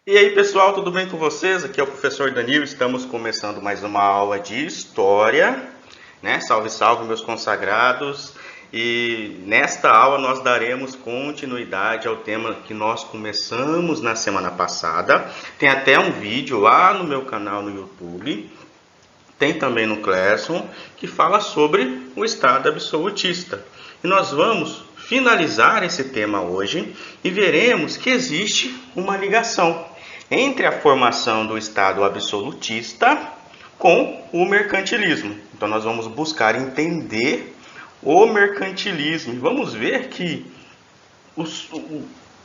E aí pessoal, tudo bem com vocês? Aqui é o professor Danilo, estamos começando mais uma aula de História, né? Salve, salve meus consagrados! E nesta aula nós daremos continuidade ao tema que nós começamos na semana passada. Tem até um vídeo lá no meu canal no YouTube, tem também no Classroom, que fala sobre o Estado absolutista. E nós vamos finalizar esse tema hoje e veremos que existe uma ligação entre a formação do Estado absolutista com o mercantilismo. Então nós vamos buscar entender o mercantilismo. Vamos ver que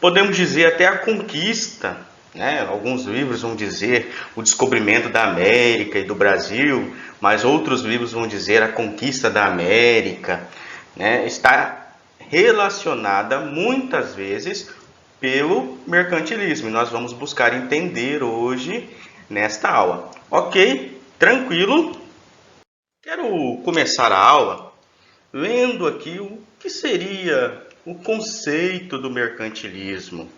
podemos dizer até a conquista, né? Alguns livros vão dizer o descobrimento da América e do Brasil, mas outros livros vão dizer a conquista da América, né? Está relacionada muitas vezes pelo mercantilismo. E nós vamos buscar entender hoje nesta aula. Ok? Tranquilo? Quero começar a aula lendo aqui o que seria o conceito do mercantilismo.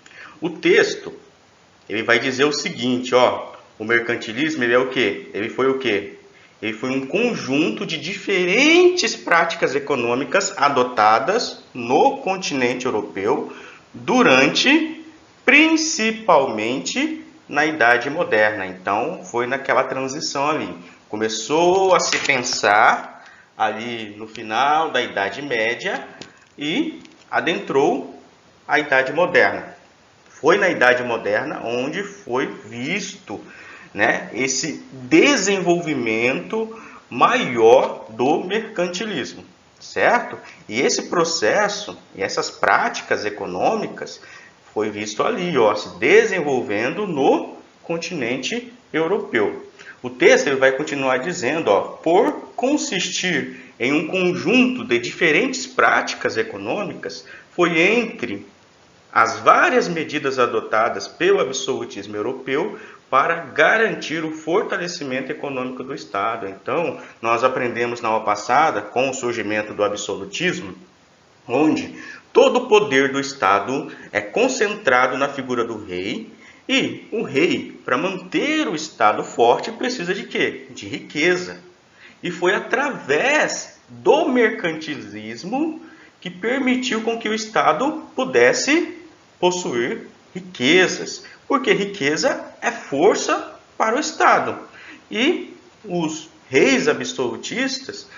O texto, ele vai dizer o seguinte, ó, o mercantilismo, ele é o quê? Ele foi o quê? Ele foi um conjunto de diferentes práticas econômicas adotadas no continente europeu durante, principalmente, na Idade Moderna. Então, foi naquela transição ali. Começou a se pensar ali no final da Idade Média e adentrou a Idade Moderna. Foi na Idade Moderna onde foi visto, né, esse desenvolvimento maior do mercantilismo, certo? E esse processo e essas práticas econômicas foi visto ali, ó, se desenvolvendo no continente europeu. O texto ele vai continuar dizendo, ó, por consistir em um conjunto de diferentes práticas econômicas, foi entre as várias medidas adotadas pelo absolutismo europeu para garantir o fortalecimento econômico do Estado. Então, nós aprendemos na aula passada, com o surgimento do absolutismo, onde todo o poder do Estado é concentrado na figura do rei, e o rei, para manter o Estado forte, precisa de quê? De riqueza. E foi através do mercantilismo que permitiu com que o Estado pudesse possuir riquezas, porque riqueza é força para o Estado. E os reis absolutistas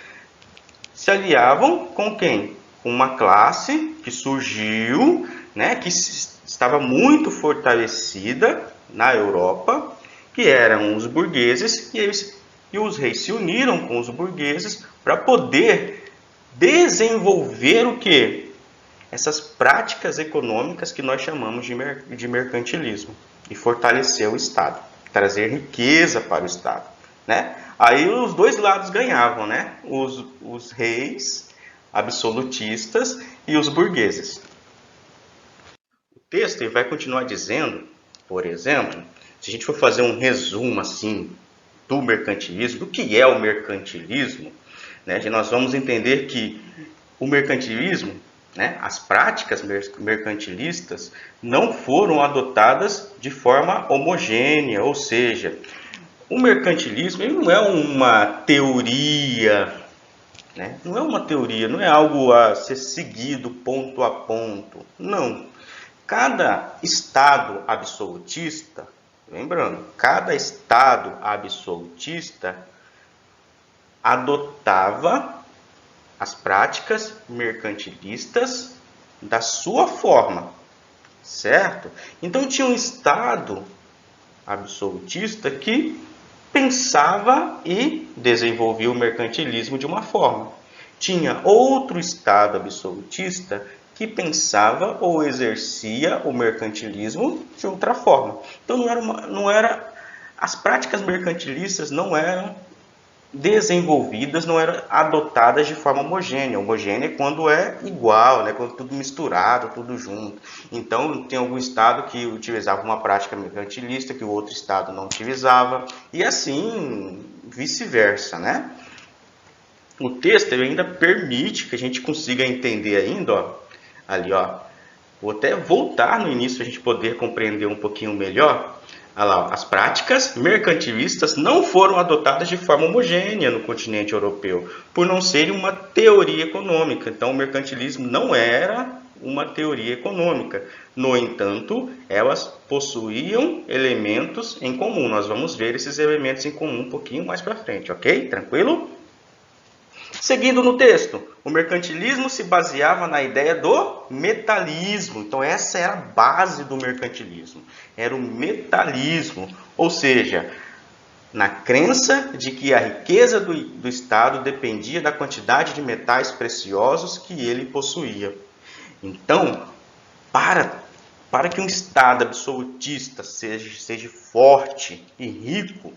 se aliavam com quem? Com uma classe que surgiu, né, que estava muito fortalecida na Europa, que eram os burgueses, e os reis se uniram com os burgueses para poder desenvolver o que? Essas práticas econômicas que nós chamamos de mercantilismo e fortalecer o Estado, trazer riqueza para o Estado, né? Aí os dois lados ganhavam, né? Os reis absolutistas e os burgueses. O texto ele vai continuar dizendo, por exemplo, se a gente for fazer um resumo assim do mercantilismo, do que é o mercantilismo, né? Nós vamos entender que o mercantilismo, né, as práticas mercantilistas não foram adotadas de forma homogênea, ou seja, o mercantilismo ele não é uma teoria, né? Não é uma teoria, não é algo a ser seguido ponto a ponto, não. Cada Estado absolutista, lembrando, cada Estado absolutista adotava as práticas mercantilistas da sua forma, certo? Então tinha um Estado absolutista que pensava e desenvolvia o mercantilismo de uma forma. Tinha outro Estado absolutista que pensava ou exercia o mercantilismo de outra forma. Então as práticas mercantilistas não eram desenvolvidas, não eram adotadas de forma homogênea. Homogênea é quando é igual, né? Quando tudo misturado, tudo junto. Então, tem algum estado que utilizava uma prática mercantilista que o outro estado não utilizava, e assim vice-versa, né? O texto ele ainda permite que a gente consiga entender ainda, ó, ali, ó. Vou até voltar no início para a gente poder compreender um pouquinho melhor. olha lá, as práticas mercantilistas não foram adotadas de forma homogênea no continente europeu, por não serem uma teoria econômica. Então, o mercantilismo não era uma teoria econômica. No entanto, elas possuíam elementos em comum. Nós vamos ver esses elementos em comum um pouquinho mais para frente, ok? Tranquilo? Seguindo no texto, o mercantilismo se baseava na ideia do metalismo. Então, essa era a base do mercantilismo. Era o metalismo, ou seja, na crença de que a riqueza do Estado dependia da quantidade de metais preciosos que ele possuía. Então, para que um Estado absolutista seja forte e rico,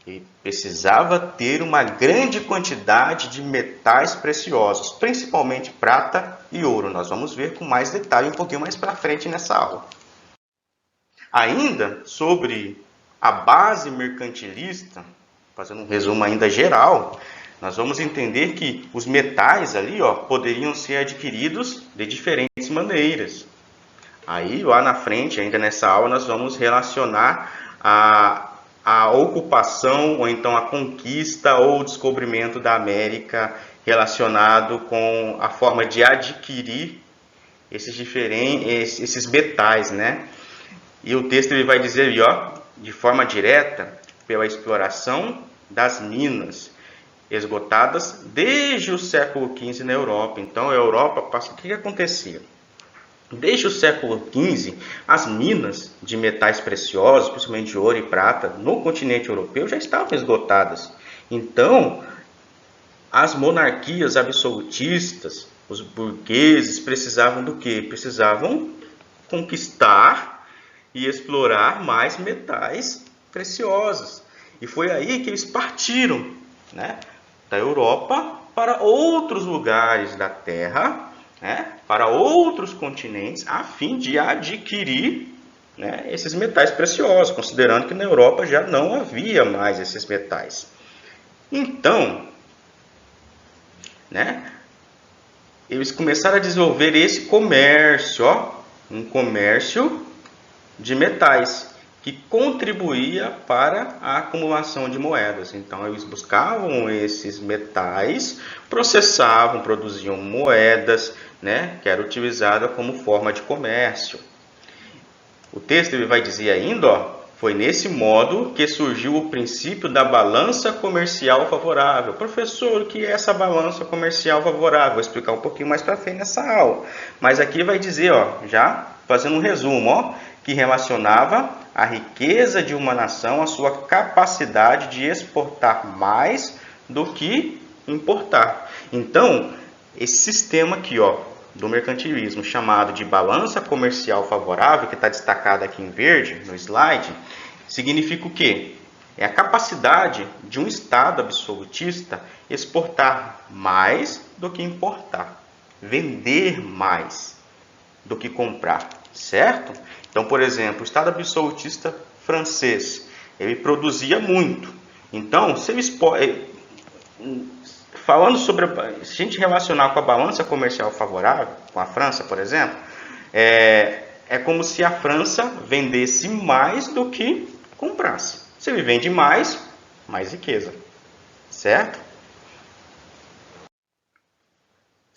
ele precisava ter uma grande quantidade de metais preciosos, principalmente prata e ouro. Nós vamos ver com mais detalhe um pouquinho mais para frente nessa aula. Ainda sobre a base mercantilista, fazendo um resumo ainda geral, nós vamos entender que os metais ali, poderiam ser adquiridos de diferentes maneiras. Aí, lá na frente, ainda nessa aula, nós vamos relacionar a ocupação, ou então a conquista ou descobrimento da América relacionado com a forma de adquirir esses metais, né? E o texto ele vai dizer ali, de forma direta, pela exploração das minas esgotadas desde o século XV na Europa. Então, a Europa passa... O que acontecia? Desde o século XV, as minas de metais preciosos, principalmente de ouro e prata, no continente europeu já estavam esgotadas. Então, as monarquias absolutistas, os burgueses, precisavam do quê? Precisavam conquistar e explorar mais metais preciosos. E foi aí que eles partiram, né, da Europa para outros lugares da Terra, né, para outros continentes, a fim de adquirir, né, esses metais preciosos, considerando que na Europa já não havia mais esses metais. Então, né, eles começaram a desenvolver esse comércio, um comércio de metais, que contribuía para a acumulação de moedas. Então, eles buscavam esses metais, processavam, produziam moedas, né, que era utilizada como forma de comércio. O texto ele vai dizer ainda, foi nesse modo que surgiu o princípio da balança comercial favorável. Professor, o que é essa balança comercial favorável? Vou explicar um pouquinho mais para frente nessa aula. Mas aqui vai dizer, já fazendo um resumo, que relacionava a riqueza de uma nação à sua capacidade de exportar mais do que importar. Então, esse sistema aqui, do mercantilismo, chamado de balança comercial favorável, que está destacado aqui em verde no slide, significa o quê? É a capacidade de um Estado absolutista exportar mais do que importar, vender mais do que comprar, certo? Então, por exemplo, o Estado absolutista francês, ele produzia muito. Então, se falando sobre, se a gente relacionar com a balança comercial favorável, com a França, por exemplo, é como se a França vendesse mais do que comprasse. Se ele vende mais riqueza, certo?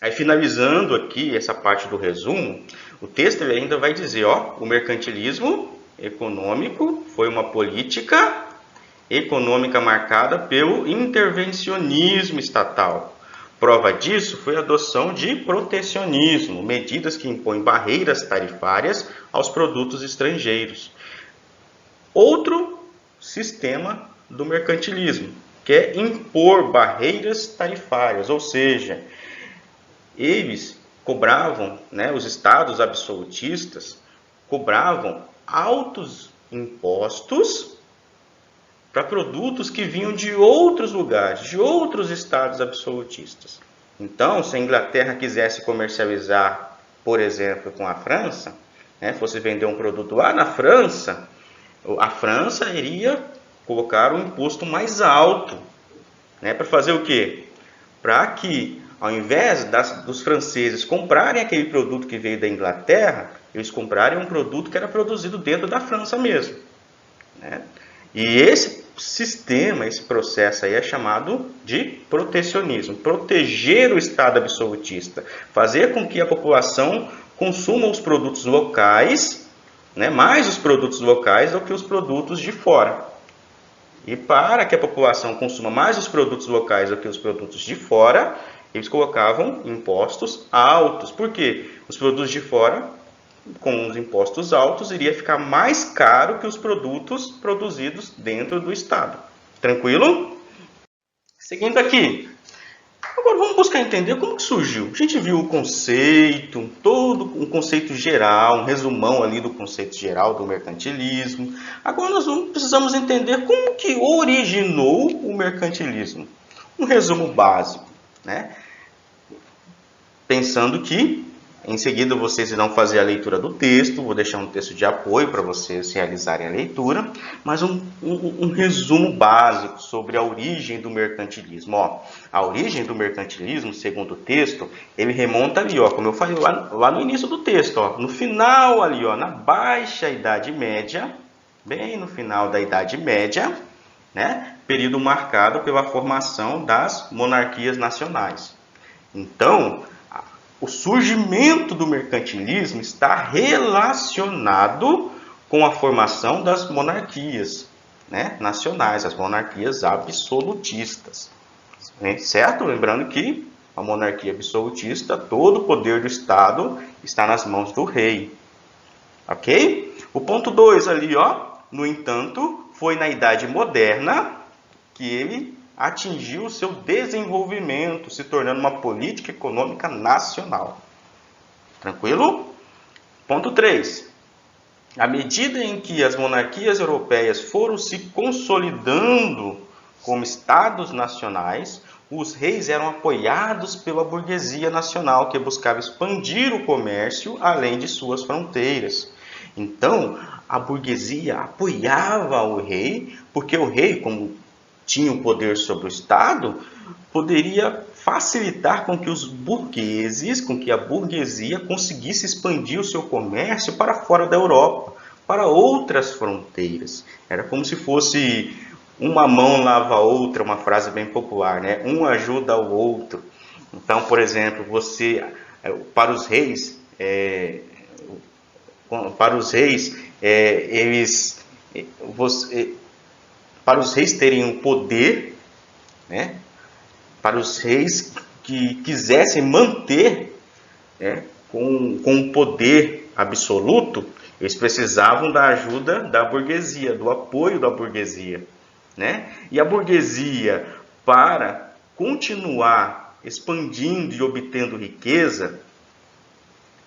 Aí, finalizando aqui essa parte do resumo, o texto ele ainda vai dizer, o mercantilismo econômico foi uma política econômica marcada pelo intervencionismo estatal. Prova disso foi a adoção de protecionismo, medidas que impõem barreiras tarifárias aos produtos estrangeiros. Outro sistema do mercantilismo, que é impor barreiras tarifárias, ou seja, eles cobravam, os estados absolutistas cobravam altos impostos para produtos que vinham de outros lugares, de outros estados absolutistas. Então, se a Inglaterra quisesse comercializar, por exemplo, com a França, fosse vender um produto lá na França, a França iria colocar um imposto mais alto, para fazer o quê? Para que, ao invés dos franceses comprarem aquele produto que veio da Inglaterra, eles comprarem um produto que era produzido dentro da França mesmo. né? E esse sistema, esse processo aí é chamado de protecionismo. Proteger o Estado absolutista, fazer com que a população consuma os produtos locais, né, mais os produtos locais do que os produtos de fora. E para que a população consuma mais os produtos locais do que os produtos de fora, eles colocavam impostos altos. Por quê? Os produtos de fora, com os impostos altos, iria ficar mais caro que os produtos produzidos dentro do Estado. Tranquilo? Seguindo aqui. Agora vamos buscar entender como que surgiu. A gente viu o conceito, todo um conceito geral, um resumão ali do conceito geral do mercantilismo. Agora nós precisamos entender como que originou o mercantilismo. Um resumo básico, né? Pensando que em seguida vocês irão fazer a leitura do texto, vou deixar um texto de apoio para vocês realizarem a leitura, mas um resumo básico sobre a origem do mercantilismo. Ó, a origem do mercantilismo, segundo o texto, ele remonta ali, ó, como eu falei lá no início do texto, ó, no final ali, ó, na Baixa Idade Média, bem no final da Idade Média, né, período marcado pela formação das monarquias nacionais. Então, o surgimento do mercantilismo está relacionado com a formação das monarquias, né, nacionais, as monarquias absolutistas. Certo? Lembrando que a monarquia absolutista, todo o poder do Estado está nas mãos do rei. Ok? O ponto 2 ali, ó, no entanto, foi na Idade Moderna que ele atingiu o seu desenvolvimento, se tornando uma política econômica nacional. Tranquilo? Ponto 3. À medida em que as monarquias europeias foram se consolidando como estados nacionais, os reis eram apoiados pela burguesia nacional, que buscava expandir o comércio além de suas fronteiras. Então, a burguesia apoiava o rei, porque o rei, como tinha o poder sobre o Estado, poderia facilitar com que os burgueses, com que a burguesia conseguisse expandir o seu comércio para fora da Europa, para outras fronteiras. Era como se fosse uma mão lava a outra, uma frase bem popular, né? Um ajuda o outro. Então, por exemplo, para os reis, para os reis terem o poder, né, para os reis que quisessem manter, né, com o poder absoluto, eles precisavam da ajuda da burguesia, do apoio da burguesia, né? E a burguesia, para continuar expandindo e obtendo riqueza,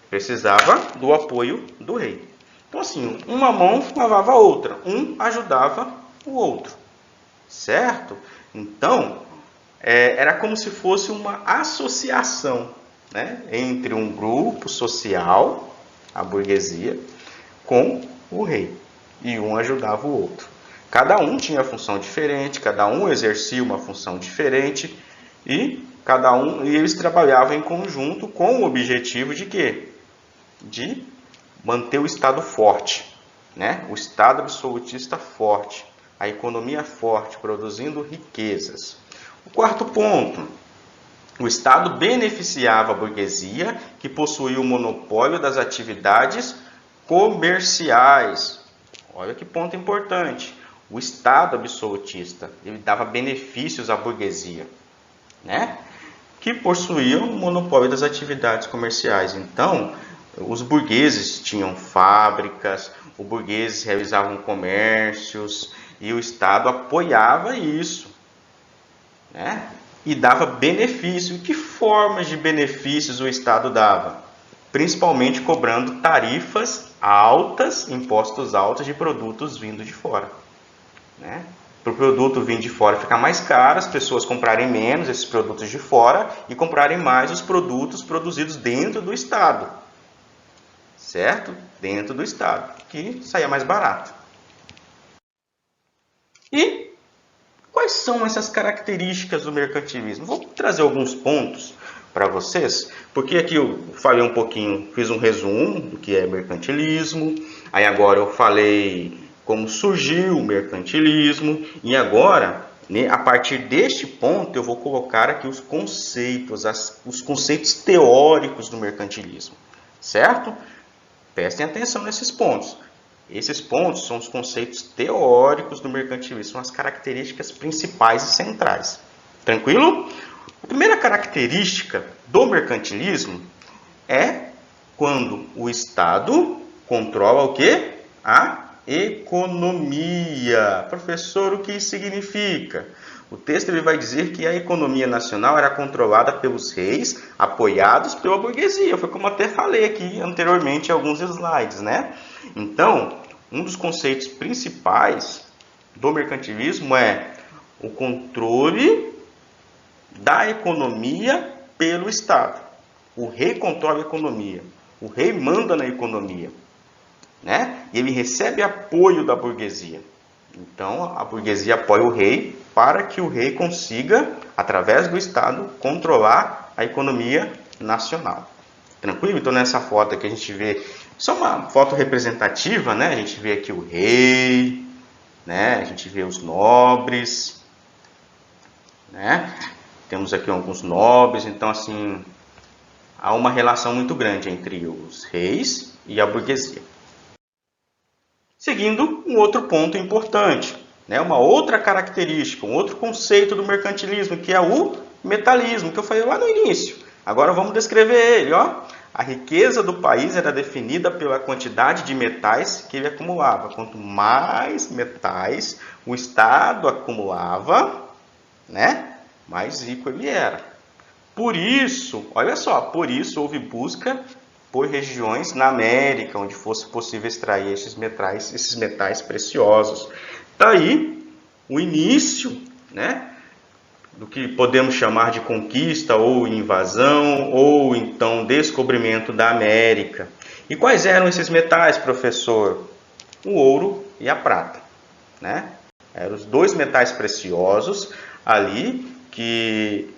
precisava do apoio do rei. Então, assim, uma mão lavava a outra, um ajudava o outro, certo? Então, era como se fosse uma associação, né, entre um grupo social, a burguesia, com o rei, e um ajudava o outro. Cada um tinha função diferente, cada um exercia uma função diferente, e eles trabalhavam em conjunto com o objetivo de quê? De manter o Estado forte, né? O Estado absolutista forte, a economia forte, produzindo riquezas. O quarto ponto, o Estado beneficiava a burguesia, que possuía o monopólio das atividades comerciais. Olha que ponto importante. O Estado absolutista, ele dava benefícios à burguesia, né, que possuía o monopólio das atividades comerciais. Então, os burgueses tinham fábricas, os burgueses realizavam comércios, e o Estado apoiava isso, né? E dava benefício. Que formas de benefícios o Estado dava? Principalmente cobrando tarifas altas, impostos altos de produtos vindo de fora, né? Para o produto vir de fora ficar mais caro, as pessoas comprarem menos esses produtos de fora e comprarem mais os produtos produzidos dentro do Estado, certo? Dentro do Estado, que saía mais barato. E quais são essas características do mercantilismo? Vou trazer alguns pontos para vocês, porque aqui eu falei um pouquinho, fiz um resumo do que é mercantilismo, aí agora eu falei como surgiu o mercantilismo. E agora, né, a partir deste ponto, eu vou colocar aqui os conceitos, os conceitos teóricos do mercantilismo, certo? Prestem atenção nesses pontos. Esses pontos são os conceitos teóricos do mercantilismo, são as características principais e centrais. Tranquilo? A primeira característica do mercantilismo é quando o Estado controla o quê? A economia. Professor, o que isso significa? O texto ele vai dizer que a economia nacional era controlada pelos reis, apoiados pela burguesia. Foi como até falei aqui anteriormente em alguns slides, né? Então, um dos conceitos principais do mercantilismo é o controle da economia pelo Estado. O rei controla a economia. O rei manda na economia, né? E ele recebe apoio da burguesia. Então, a burguesia apoia o rei para que o rei consiga, através do Estado, controlar a economia nacional. Tranquilo? Então, nessa foto aqui a gente vê, só uma foto representativa, né? A gente vê aqui o rei, né? A gente vê os nobres, né? Temos aqui alguns nobres, então, assim, há uma relação muito grande entre os reis e a burguesia. Seguindo, um outro ponto importante, né? Uma outra característica, um outro conceito do mercantilismo, que é o metalismo, que eu falei lá no início. Agora vamos descrever ele, ó. A riqueza do país era definida pela quantidade de metais que ele acumulava. Quanto mais metais o Estado acumulava, né, mais rico ele era. Por isso, olha só, por isso houve busca por regiões na América, onde fosse possível extrair esses metais preciosos. Daí, o início, né, do que podemos chamar de conquista ou invasão, ou então descobrimento da América. E quais eram esses metais, professor? O ouro e a prata, né? Eram os dois metais preciosos ali que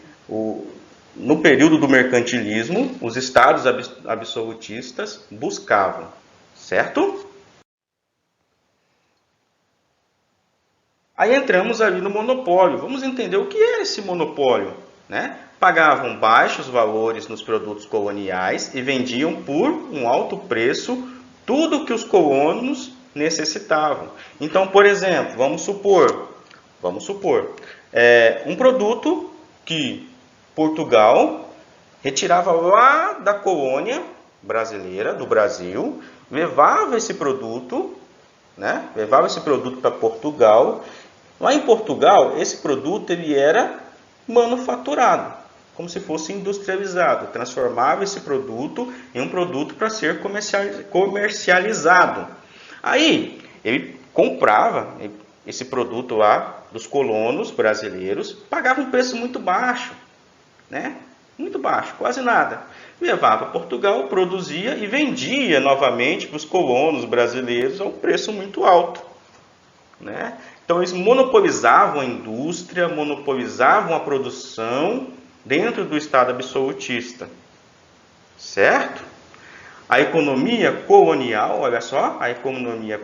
no período do mercantilismo, os estados absolutistas buscavam, certo? Aí entramos ali no monopólio. Vamos entender o que era esse monopólio, né? Pagavam baixos valores nos produtos coloniais e vendiam por um alto preço tudo que os colonos necessitavam. Então, por exemplo, vamos supor, um produto que Portugal retirava lá da colônia brasileira, do Brasil, levava esse produto, né? Levava esse produto para Portugal. Lá em Portugal, esse produto ele era manufaturado, como se fosse industrializado. Transformava esse produto em um produto para ser comercializado. Aí, ele comprava esse produto lá dos colonos brasileiros, pagava um preço muito baixo, né? Muito baixo, quase nada. Levava a Portugal, produzia e vendia novamente para os colonos brasileiros a um preço muito alto, né? Então eles monopolizavam a indústria, monopolizavam a produção dentro do Estado absolutista, certo? A economia colonial, olha só, a economia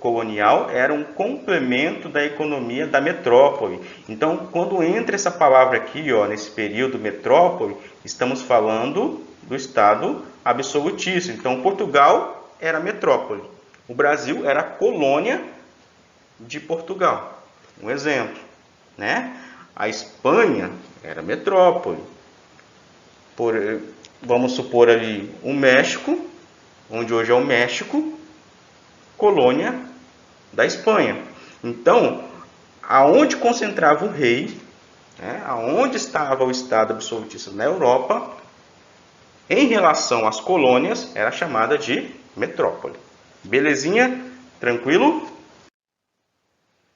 colonial era um complemento da economia da metrópole. Então, quando entra essa palavra aqui, ó, nesse período metrópole, estamos falando do Estado absolutista. Então, Portugal era metrópole, o Brasil era colônia de Portugal. Um exemplo, né? A Espanha era metrópole. Vamos supor ali o México, onde hoje é o México, colônia da Espanha. Então, aonde concentrava o rei, né, aonde estava o Estado absolutista na Europa, em relação às colônias, era chamada de metrópole. Belezinha? Tranquilo?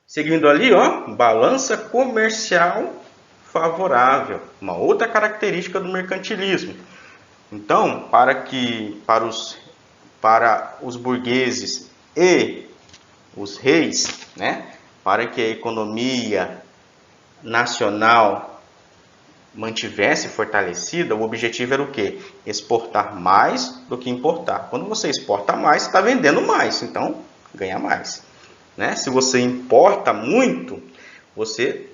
Seguindo ali, ó, balança comercial favorável, uma outra característica do mercantilismo. Então, para os burgueses e os reis, né, para que a economia nacional mantivesse fortalecida, o objetivo era o quê? Exportar mais do que importar. Quando você exporta mais, você está vendendo mais, então ganha mais. né? Se você importa muito, o que você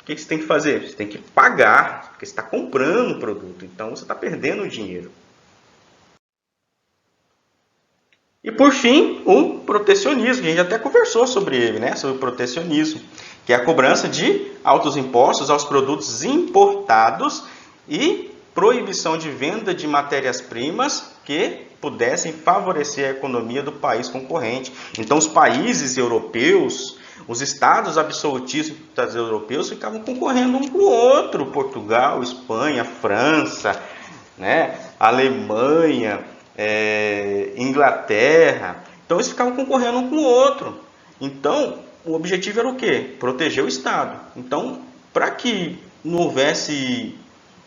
tem que fazer? Você tem que pagar, porque você está comprando o produto, então você está perdendo dinheiro. E por fim, o protecionismo, a gente até conversou sobre ele, né? Sobre o protecionismo, que é a cobrança de altos impostos aos produtos importados e proibição de venda de matérias-primas que pudessem favorecer a economia do país concorrente. Então, os países europeus, os estados absolutistas europeus ficavam concorrendo um com o outro, Portugal, Espanha, França, né? Alemanha, Inglaterra. Então eles ficavam concorrendo um com o outro. Então o objetivo era o quê? Proteger o Estado. Então, para que não houvesse,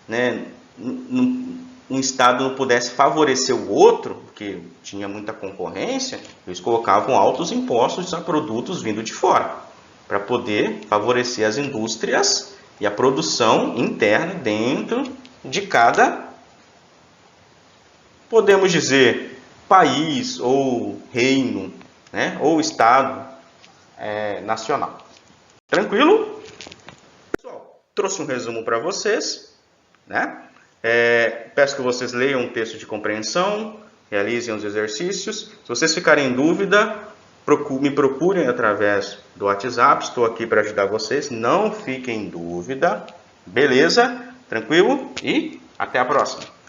né, um Estado não pudesse favorecer o outro, porque tinha muita concorrência, eles colocavam altos impostos a produtos vindo de fora, para poder favorecer as indústrias e a produção interna dentro de cada, podemos dizer, país ou reino, né, ou estado nacional. Tranquilo? Pessoal, trouxe um resumo para vocês, né? Peço que vocês leiam um texto de compreensão, realizem os exercícios. Se vocês ficarem em dúvida, me procurem através do WhatsApp, estou aqui para ajudar vocês. Não fiquem em dúvida, beleza? Tranquilo? E até a próxima!